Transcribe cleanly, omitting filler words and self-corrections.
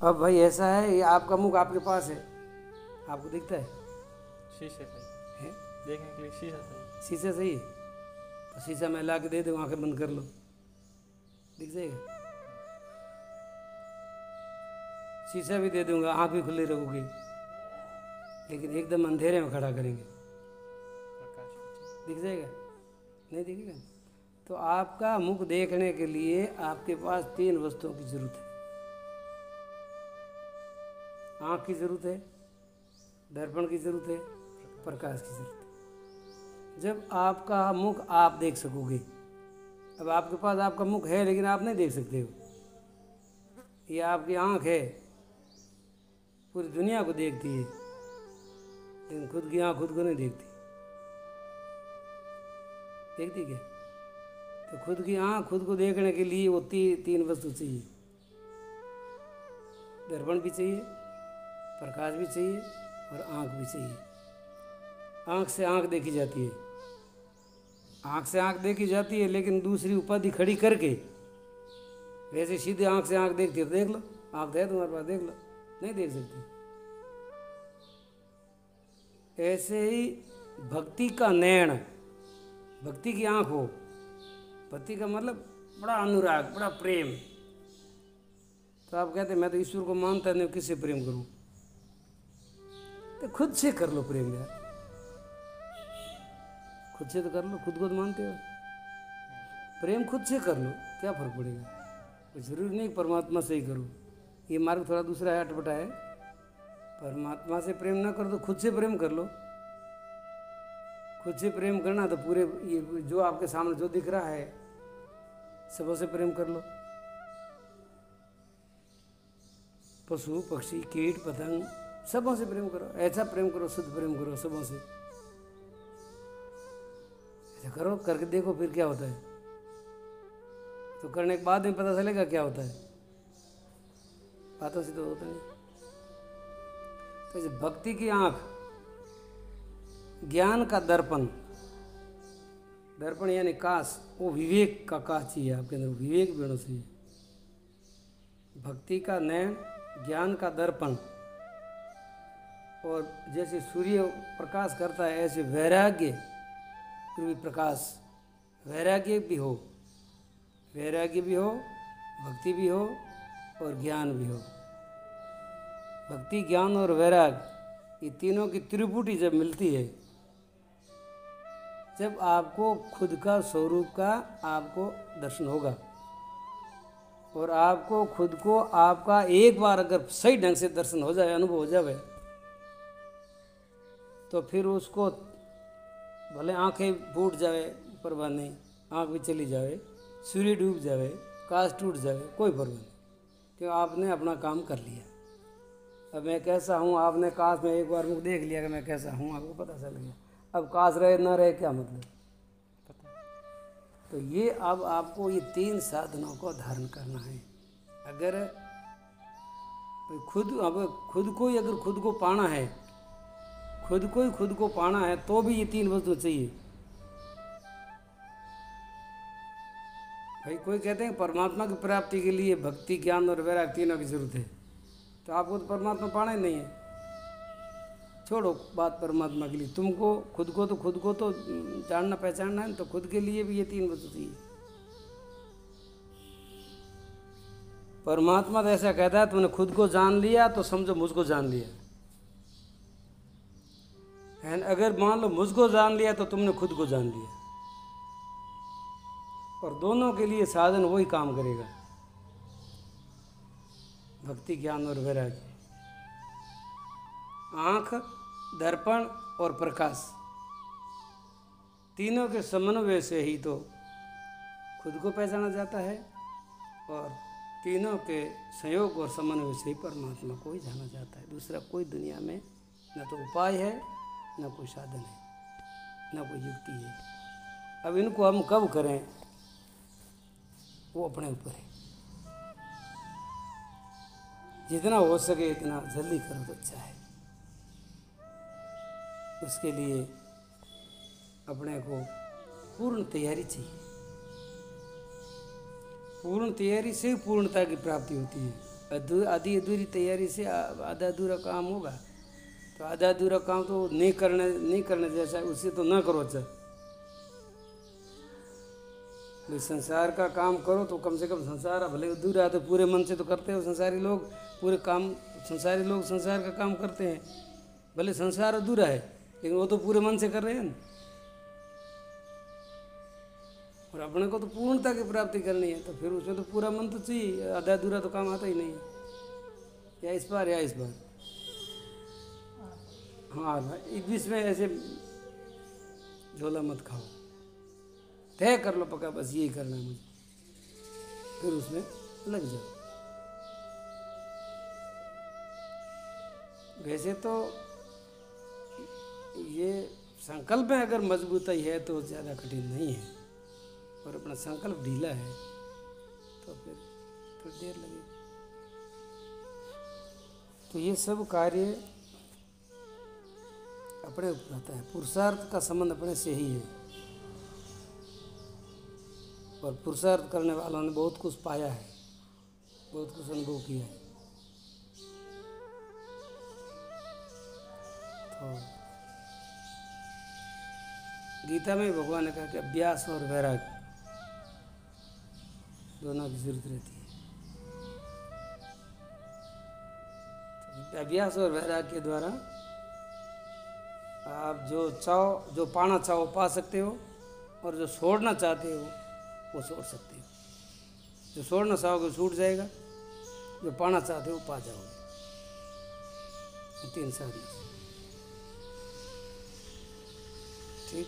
अब भाई ऐसा है, ये आपका मुख आपके पास है, आपको दिखता है? शीशे सही हैं? देखने के लिए शीशा सही। शीशा सही है, तो शीशा मैं ला के दे दूँ, आंखें बंद कर लो, दिख जाएगा। शीशा भी दे दूंगा, आँख भी खुली रहोगी, लेकिन एकदम अंधेरे में खड़ा करेंगे, प्रकाश दिख जाएगा? नहीं दिखेगा। तो आपका मुख देखने के लिए आपके पास 3 वस्तुओं की जरूरत है। आँख की जरूरत है, दर्पण की जरूरत है, प्रकाश की जरूरत है। जब आपका मुख आप देख सकोगे, अब आपके पास आपका मुख है लेकिन आप नहीं देख सकते हो, ये आपकी आँख है, पूरी दुनिया को देखती है, लेकिन खुद की आँख खुद को नहीं देखती। देखती क्या? तो खुद की आँख खुद को देखने के लिए वो 3 वस्तु चाहिए। दर्पण भी चाहिए, प्रकाश भी चाहिए और आँख भी चाहिए। आँख से आँख देखी जाती है, आँख से आँख देखी जाती है, लेकिन दूसरी उपाधि खड़ी करके, वैसे सीधे आँख से आँख देखती है तो देख लो, आँख है तुम्हारे पास, देख लो, नहीं देख सकती। ऐसे ही भक्ति का नयन, भक्ति की आँख हो, भक्ति का मतलब बड़ा अनुराग, बड़ा प्रेम, तो आप कहते हैं मैं तो ईश्वर को मानता नहीं, किससे प्रेम करूं? तो खुद से कर लो प्रेम यार, खुद से तो कर लो, खुद को तो मानते हो, प्रेम खुद से कर लो, क्या फर्क पड़ेगा? कोई जरूरी नहीं परमात्मा से ही करो, ये मार्ग थोड़ा दूसरा है, अटपटा है। परमात्मा से प्रेम ना करो तो खुद से प्रेम कर लो। खुद से प्रेम करना तो पूरे ये जो आपके सामने जो दिख रहा है सबों से प्रेम कर लो, पशु पक्षी कीट पतंग सबों से प्रेम करो, ऐसा प्रेम करो, शुद्ध प्रेम करो सबों से। ऐसा करो, करके देखो फिर क्या होता है, तो करने के बाद में पता चलेगा क्या होता है, बातों से तो होता नहीं। तो इस भक्ति की आँख, ज्ञान का दर्पण, दर्पण यानी काश, वो विवेक का काश चाहिए आपके अंदर, विवेक भी होना चाहिए। भक्ति का नयन, ज्ञान का दर्पण, और जैसे सूर्य प्रकाश करता है ऐसे वैराग्य भी प्रकाश, वैराग्य भी हो, वैराग्य भी हो, भक्ति भी हो और ज्ञान भी हो। भक्ति, ज्ञान और वैराग, ये तीनों की त्रिपुटी जब मिलती है, जब आपको खुद का स्वरूप का आपको दर्शन होगा, और आपको खुद को आपका एक बार अगर सही ढंग से दर्शन हो जाए, अनुभव हो जाए, तो फिर उसको भले आंखें फूट जाए परवाह नहीं, आँख भी चली जाए, सूर्य डूब जाए, काश टूट जाए, कोई परवाह नहीं, क्योंकि आपने अपना काम कर लिया। अब मैं कैसा हूँ, आपने काश में एक बार मुझ देख लिया कि मैं कैसा हूँ, आपको पता चल गया। अब काश रहे ना रहे क्या मतलब? तो ये अब आपको ये 3 साधनों को धारण करना है। अगर खुद को ही अगर खुद को पाना है, खुद को ही खुद को पाना है, तो भी ये 3 वस्तु चाहिए। भाई कोई कहते हैं परमात्मा की प्राप्ति के लिए भक्ति, ज्ञान और वैराग तीनों की जरूरत है, तो आपको तो परमात्मा पाना ही नहीं है। छोड़ो बात परमात्मा के लिए, तुमको खुद को तो जानना पहचानना है, तो खुद के लिए भी ये 3 वस्तु चाहिए। परमात्मा तो ऐसा कहता है, तुमने खुद को जान लिया तो समझो मुझको जान लिया है। अगर मान लो मुझको जान लिया तो तुमने खुद को जान लिया, और दोनों के लिए साधन वही काम करेगा, भक्ति, ज्ञान और वैराग्य। आँख, दर्पण और प्रकाश, तीनों के समन्वय से ही तो खुद को पहचाना जाता है, और तीनों के संयोग और समन्वय से ही परमात्मा को ही जाना जाता है। दूसरा कोई दुनिया में न तो उपाय है, न कोई साधन है, न कोई युक्ति है। अब इनको हम कब करें वो अपने ऊपर है, जितना हो सके इतना जल्दी करो तो अच्छा है। उसके लिए अपने को पूर्ण तैयारी चाहिए, पूर्ण तैयारी से पूर्णता की प्राप्ति होती है। आधी अधूरी तैयारी से आधा अधूरा काम होगा। तो आधा अधूरा काम तो नहीं करने जैसा है, उसे तो ना करो। अच्छा भाई संसार का काम करो तो कम से कम संसार भले अधूरा है तो पूरे मन से तो करते हो। संसारी लोग संसारी लोग संसार का काम करते हैं, भले संसार अधूरा है लेकिन वो तो पूरे मन से कर रहे हैं ना। और अपने को तो पूर्णता की प्राप्ति करनी है तो फिर उसमें तो पूरा मन तो चाहिए, आधा अधूरा तो काम आता ही नहीं है। या इस बार या इस बार, हाँ इस बीच में ऐसे झोला मत खाओ, तय कर लो पक्का बस यही करना है मुझे, फिर उसमें लग जाओ। वैसे तो ये संकल्प में अगर मजबूती है तो ज़्यादा कठिन नहीं है, और अपना संकल्प ढीला है तो फिर देर लगेगी। तो ये सब कार्य अपने ऊपर आता है। पुरुषार्थ का संबंध अपने से ही है, और पुरुषार्थ करने वालों ने बहुत कुछ पाया है, बहुत कुछ अनुभव किया है। तो गीता में भगवान ने कहा कि अभ्यास और वैराग्य दोनों की जरूरत रहती है। तो अभ्यास और वैराग्य के द्वारा आप जो पाना चाहो पा सकते हो, और जो छोड़ना चाहते हो वो छोड़ सकते हो। जो छोड़ना चाहोगे छूट जाएगा, जो पाना चाहते हो पा जाओगे। 3 साधना। ठीक।